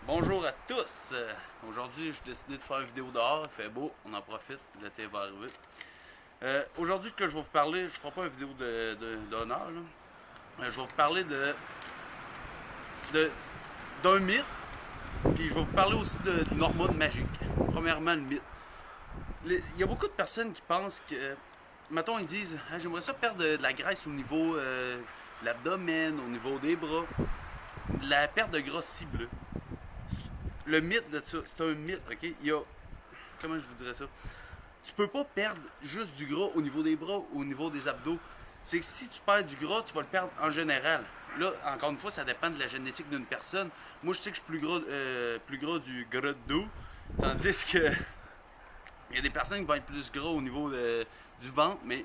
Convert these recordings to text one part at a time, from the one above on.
Bonjour à tous! Aujourd'hui, j'ai décidé de faire une vidéo dehors, il fait beau, on en profite, l'été va arriver. Aujourd'hui, que je vais vous parler, je ne ferai pas une vidéo d'honneur, je vais vous parler de- d'un mythe, puis je vais vous parler aussi d'une hormone magique. Premièrement, le mythe. Il y a beaucoup de personnes qui pensent que, mettons, ils disent ah, j'aimerais ça perdre de la graisse au niveau de l'abdomen, au niveau des bras, de la perte de gras cibleux. Le mythe de ça, c'est un mythe, ok? Il y a. Comment je vous dirais ça? Tu peux pas perdre juste du gras au niveau des bras ou au niveau des abdos. C'est que si tu perds du gras, tu vas le perdre en général. Là, encore une fois, ça dépend de la génétique d'une personne. Moi, je sais que je suis plus gras du gras de dos. Tandis que il y a des personnes qui vont être plus gras au niveau du ventre, mais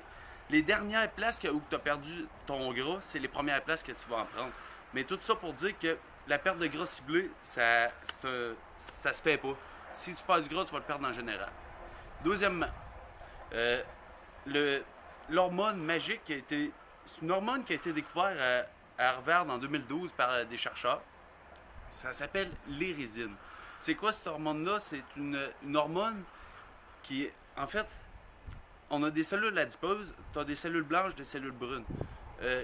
les dernières places où tu as perdu ton gras, c'est les premières places que tu vas en prendre. Mais tout ça pour dire que la perte de gras ciblé, ça se fait pas. Si tu perds du gras, tu vas le perdre en général. Deuxièmement, euh, le- l'hormone magique c'est une hormone qui a été découverte à Harvard en 2012 par des chercheurs. Ça s'appelle l'érysine. C'est quoi cette hormone-là? C'est une hormone qui, en fait, on a des cellules adipeuses, tu as des cellules blanches, des cellules brunes.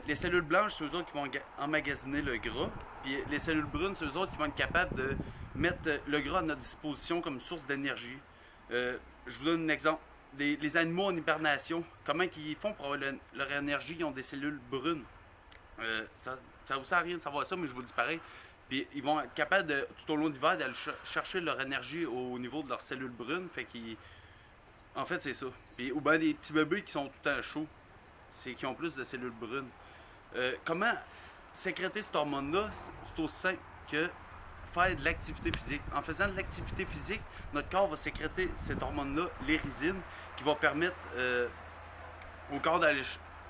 Les cellules blanches, c'est eux autres qui vont emmagasiner le gras, puis les cellules brunes, c'est eux autres qui vont être capables de mettre le gras à notre disposition comme source d'énergie. Je vous donne un exemple. Les animaux en hibernation, comment ils font pour avoir leur énergie? Ils ont des cellules brunes. Ça vous sert à rien de savoir ça, mais je vous le dis pareil. Puis ils vont être capables, tout au long de l'hiver, d'aller chercher leur énergie au niveau de leurs cellules brunes. Fait qu'ils En fait, c'est ça. Puis, ou bien des petits bébés qui sont tout le temps chauds, c'est qui ont plus de cellules brunes. Comment sécréter cette hormone-là? C'est aussi simple que faire de l'activité physique. En faisant de l'activité physique, notre corps va sécréter cette hormone-là, l'érysine, qui va permettre au corps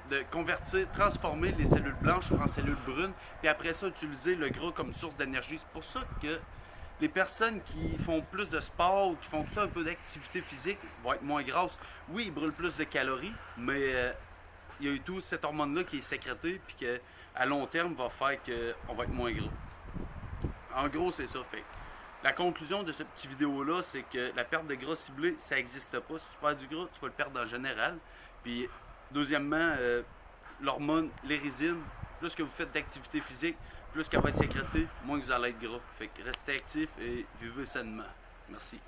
de convertir, transformer les cellules blanches en cellules brunes, puis après ça, utiliser le gras comme source d'énergie. C'est pour ça que les personnes qui font plus de sport ou qui font tout un peu d'activité physique vont être moins grasses. Oui, ils brûlent plus de calories, mais il y a eu tout cette hormone-là qui est sécrétée, puis qu'à long terme va faire qu'on va être moins gras. En gros, c'est ça. Fait la conclusion de cette petite vidéo-là, c'est que la perte de gras ciblé, ça n'existe pas. Si tu perds du gras, tu vas le perdre en général. Puis, deuxièmement, l'hormone, l'érysine, plus que vous faites d'activité physique, plus qu'elle va être sécrétée, moins que vous allez être gras. Fait que restez actif et vivez sainement. Merci.